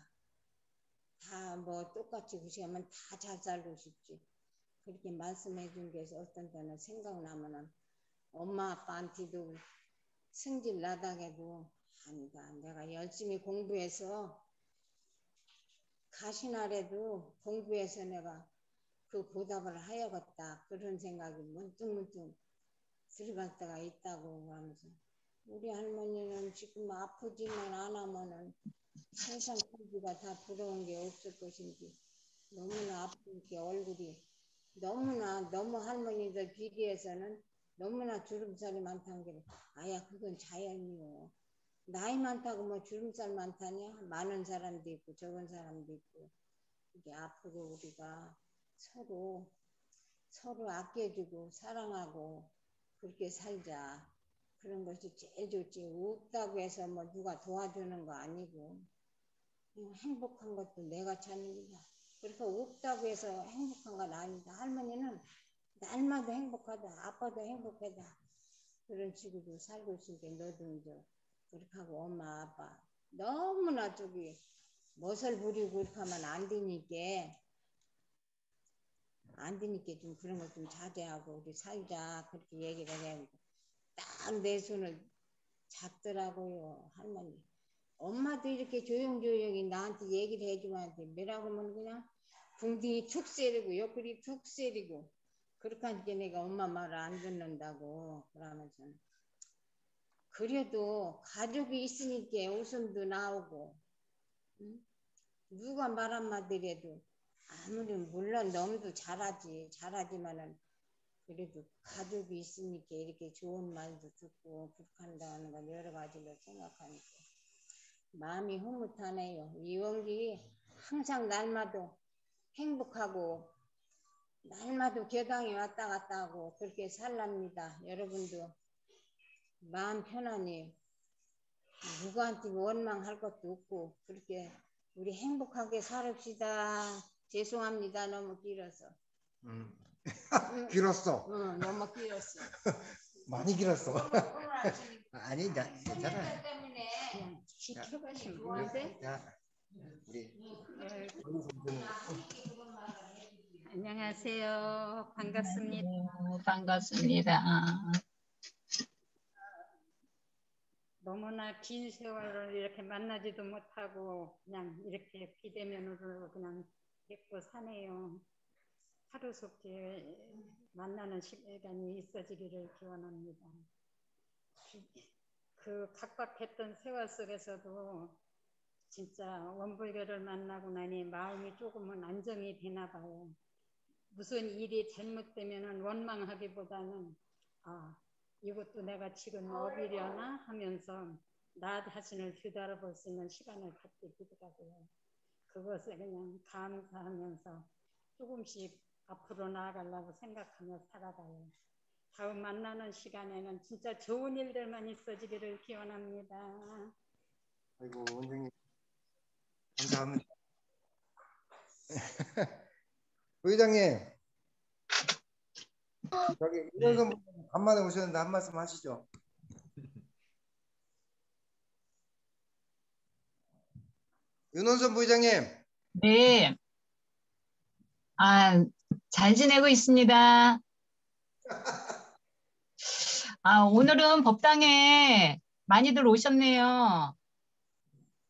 다 뭐 똑같이 구시하면 다 잘 살고 싶지. 그렇게 말씀해 준 게 어떤 때는 생각나면은 엄마 아빠한테도 승질 나다게도 아니다. 내가 열심히 공부해서 가시나래도 공부해서 내가 그 보답을 하야겠다. 그런 생각이 문득문득 들어갈 때가 있다고 하면서 우리 할머니는 지금 아프지만 안 하면은 세상 살기가 다 부러운 게 없을 것인지 너무나 아프게 얼굴이 너무 할머니들 비교해서는 너무나 주름살이 많다는 게 아야 그건 자연이요. 나이 많다고 뭐 주름살 많다냐? 많은 사람도 있고 적은 사람도 있고 이게 아프고 우리가 서로 아껴주고 사랑하고 그렇게 살자. 그런 것이 제일 좋지. 없다고 해서 뭐 누가 도와주는 거 아니고 행복한 것도 내가 찾는 거야. 그러니까 없다고 해서 행복한 건 아니다. 할머니는 날마다 행복하다. 아빠도 행복하다. 그런 식으로 살고 있으니까 너도 이제 그렇게 하고 엄마 아빠 너무나 저기 멋을 부리고 이렇게 하면 안 되니까 좀 그런 거 좀 자제하고 우리 살자 그렇게 얘기를 해야 딱 내 손을 잡더라고요. 할머니 엄마도 이렇게 조용조용히 나한테 얘기를 해주면 뭐라고 하면 그냥 궁둥이 툭 세리고 옆구리 툭 세리고 그렇게 하니까 내가 엄마 말을 안 듣는다고 그러면서 그래도 가족이 있으니까 웃음도 나오고 응? 누가 말 한마디 해도 아무리 물론 너무도 잘하지만은 그래도 가족이 있으니까 이렇게 좋은 말도 듣고 그렇게 한다는 건 여러 가지로 생각하니까 마음이 흐뭇하네요. 이원기 항상 날마다 행복하고 날마다 교당에 왔다 갔다 하고 그렇게 살랍니다. 여러분도 마음 편안히 누구한테 원망할 것도 없고 그렇게 우리 행복하게 살읍시다. 죄송합니다. 너무 길어서. 길었어. 너무 길었어. 많이 길었어. 오늘 아침에 아니, 괜찮아. 때문에 그냥 시켜가시면 되는데. 자, 우리 안녕하세요. 반갑습니다. 반갑습니다. 너무나 긴 세월을 이렇게 만나지도 못하고 그냥 이렇게 비대면으로 그냥 뵙고 사네요. 하루속히 만나는 시간이 있어지기를 기원합니다. 그 각박했던 세월 속에서도 진짜 원불교를 만나고 나니 마음이 조금은 안정이 되나 봐요. 무슨 일이 잘못되면 원망하기보다는 이것도 내가 지금 어기려나 하면서 나 자신을 뒤돌아볼 수 있는 시간을 갖게 되더라고요. 그것에 그냥 감사하면서 조금씩 앞으로 나아가려고 생각하며 살아가요. 다음 만나는 시간에는 진짜 좋은 일들만 있어지기를 기원합니다. 아이고 원장님 감사합니다. 부회장님 저기 윤원선 부회장님 간만에 오셨는데 한 말씀 하시죠. 윤원선 부회장님. 네. 잘 지내고 있습니다. 오늘은 법당에 많이들 오셨네요.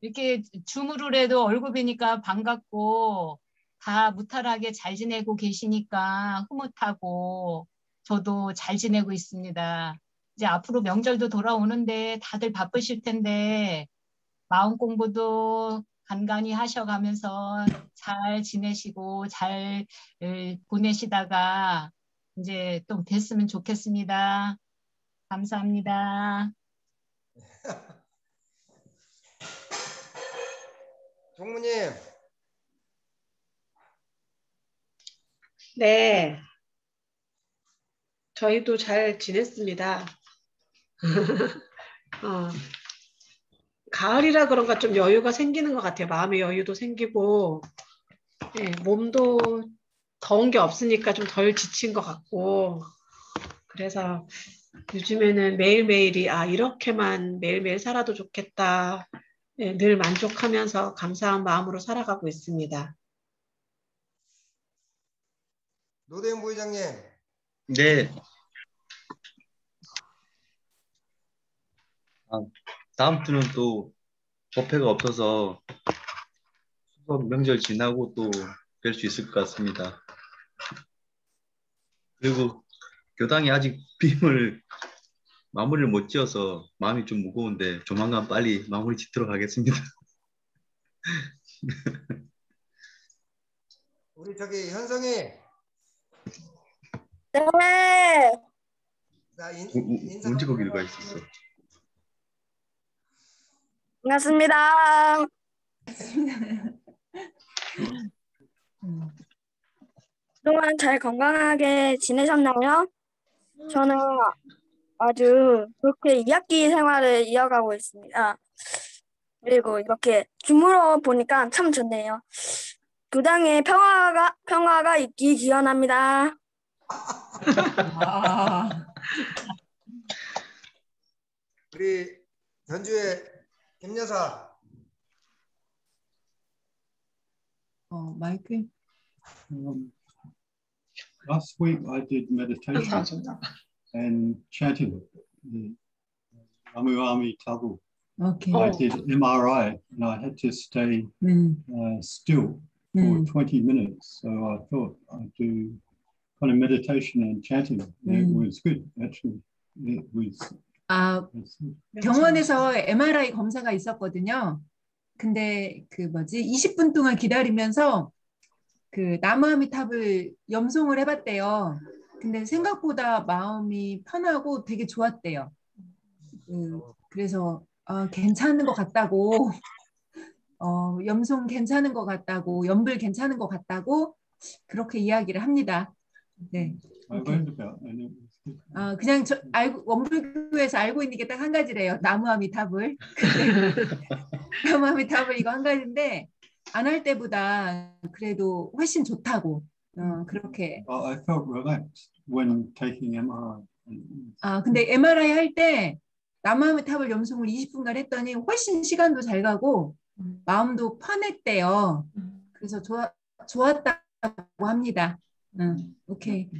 이렇게 줌으로 해도 얼굴 뵈니까 반갑고 다 무탈하게 잘 지내고 계시니까 흐뭇하고 저도 잘 지내고 있습니다. 이제 앞으로 명절도 돌아오는데 다들 바쁘실 텐데 마음 공부도 간간히 하셔가면서 잘 지내시고 잘 보내시다가 이제 또 뵀으면 좋겠습니다. 감사합니다. 총무님. 네, 저희도 잘 지냈습니다. 가을이라 그런가 좀 여유가 생기는 것 같아요. 마음의 여유도 생기고, 몸도 더운 게 없으니까 좀 덜 지친 것 같고, 그래서 요즘에는 매일매일이 이렇게만 매일매일 살아도 좋겠다. 늘 만족하면서 감사한 마음으로 살아가고 있습니다. 노대현 부회장님. 네. 다음 주는 또 법회가 없어서 추석 명절 지나고 또 뵐 수 있을 것 같습니다. 그리고 교당이 아직 빔을 마무리를 못 지어서 마음이 좀 무거운데 조만간 빨리 마무리 짓도록 하겠습니다. 우리 저기 현성이. 네. 나 언제 거기를 가 있었어? 반갑습니다. 그동안 잘 건강하게 지내셨나요? 저는 아주 그렇게 2학기 생활을 이어가고 있습니다. 그리고 이렇게 줌으로 보니까 참 좋네요. 교당에 평화가 있기 기원합니다. 우리 전주의 김여사. 마이크. Last week I did meditation and chanting the Namu Tabu. Okay. I did MRI and I had to stay still for 20 minutes. So I thought I'd do kind of meditation and chanting. It was good, actually. It was. 병원에서 MRI 검사가 있었거든요. 근데 20분 동안 기다리면서 그 나무아미탑을 염송을 해봤대요. 근데 생각보다 마음이 편하고 되게 좋았대요. 그래서 괜찮은 것 같다고, 염송 괜찮은 것 같다고, 연불 괜찮은 것 같다고 그렇게 이야기를 합니다. 네. 그냥 원불교에서 알고 있는 게 딱 한 가지래요. 나무아미탑을. 나무아미탑을 이거 한 가지인데 안 할 때보다 그래도 훨씬 좋다고. 그렇게. I felt relaxed when taking MRI. 근데 MRI 할 때 남아메탑을 염송을 20분간 했더니 훨씬 시간도 잘 가고 마음도 편했대요. 그래서 좋았다고 합니다. 오케이.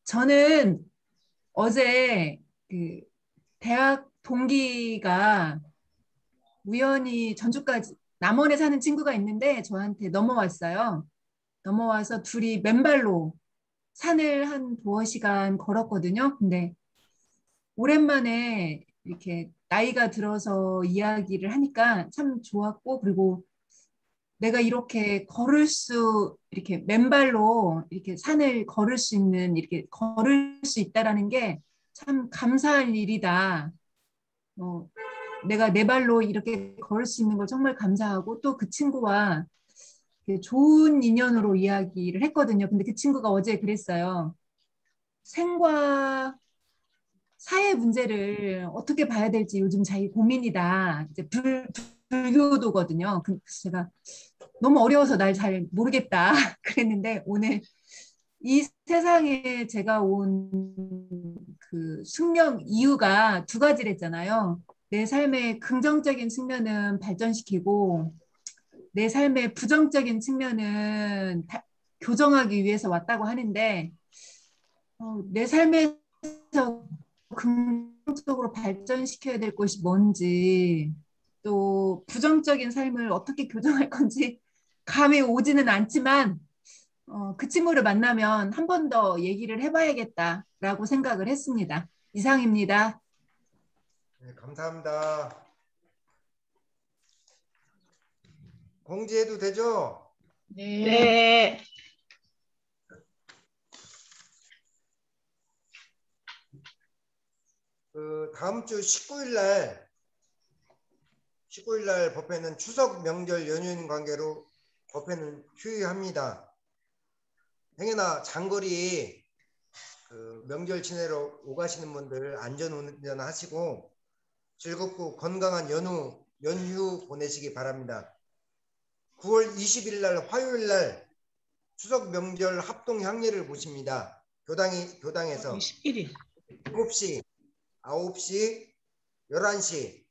저는 어제 그 대학 동기가 우연히 전주까지 남원에 사는 친구가 있는데 저한테 넘어왔어요. 넘어와서 둘이 맨발로 산을 한 2시간 걸었거든요. 근데 오랜만에 이렇게 나이가 들어서 이야기를 하니까 참 좋았고, 그리고 내가 이렇게 이렇게 맨발로 이렇게 산을 걸을 수 있는, 이렇게 걸을 수 있다라는 게 참 감사할 일이다. 내가 내 발로 이렇게 걸을 수 있는 걸 정말 감사하고, 또 그 친구와 좋은 인연으로 이야기를 했거든요. 근데 그 친구가 어제 그랬어요. 생과 사회 문제를 어떻게 봐야 될지 요즘 자기 고민이다. 이제 불교도거든요. 그래서 제가 너무 어려워서 날 잘 모르겠다 그랬는데, 오늘 이 세상에 제가 온 그 숙명 이유가 2가지랬잖아요. 내 삶의 긍정적인 측면은 발전시키고 내 삶의 부정적인 측면은 교정하기 위해서 왔다고 하는데, 내 삶에서 긍정적으로 발전시켜야 될 것이 뭔지, 또 부정적인 삶을 어떻게 교정할 건지 감이 오지는 않지만 그 친구를 만나면 한 번 더 얘기를 해봐야겠다라고 생각을 했습니다. 이상입니다. 네, 감사합니다. 공지해도 되죠? 네. 그 다음 주 19일 날 법회는 추석 명절 연휴인 관계로 법회는 휴일합니다. 행여나 장거리 그 명절 지내러 오가시는 분들 안전운전 하시고 즐겁고 건강한 연휴 보내시기 바랍니다. 9월 20일 날 화요일 날 추석 명절 합동 향례를 모십니다. 교당에서 21일 7시, 9시, 11시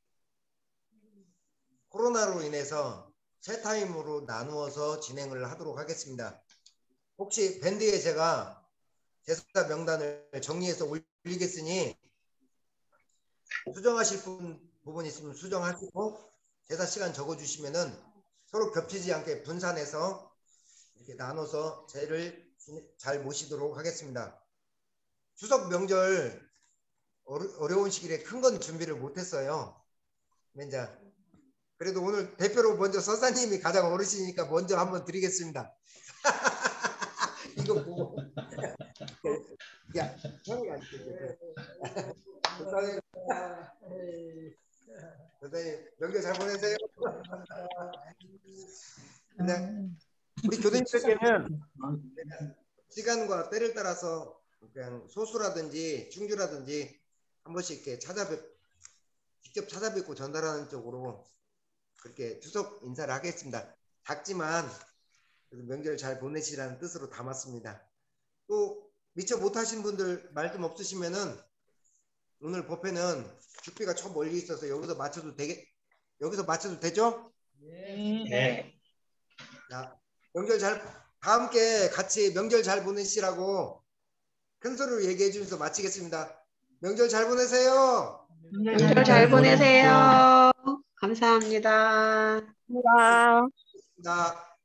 코로나로 인해서 세 타임으로 나누어서 진행을 하도록 하겠습니다. 혹시 밴드에 제가 제사 명단을 정리해서 올리겠으니 수정하실 부분 있으면 수정하시고 제사 시간 적어주시면은 서로 겹치지 않게 분산해서 이렇게 나눠서 제를 잘 모시도록 하겠습니다. 추석 명절 어려운 시기에 큰 건 준비를 못했어요. 이제 그래도 오늘 대표로 먼저 서사님이 가장 어르신이니까 먼저 한번 드리겠습니다. 이거 보고 야 형이 안 찍게. 선생님 명절 잘 보내세요. 네. 우리 교수님들께는 시간과 때를 따라서 그냥 소수라든지 충주라든지 한 번씩 이렇게 직접 찾아뵙고 전달하는 쪽으로 그렇게 추석 인사를 하겠습니다. 작지만 명절 잘 보내시라는 뜻으로 담았습니다. 또 미처 못하신 분들 말씀 없으시면은 오늘 법회는 죽비가 저 멀리 있어서 여기서 맞춰도 되죠? 네. 자, 명절 다 함께 같이 명절 잘 보내시라고 큰 소리로 얘기해 주면서 마치겠습니다. 명절 잘 보내세요. 명절 잘 보내세요. 감사합니다. 감사합니다. 나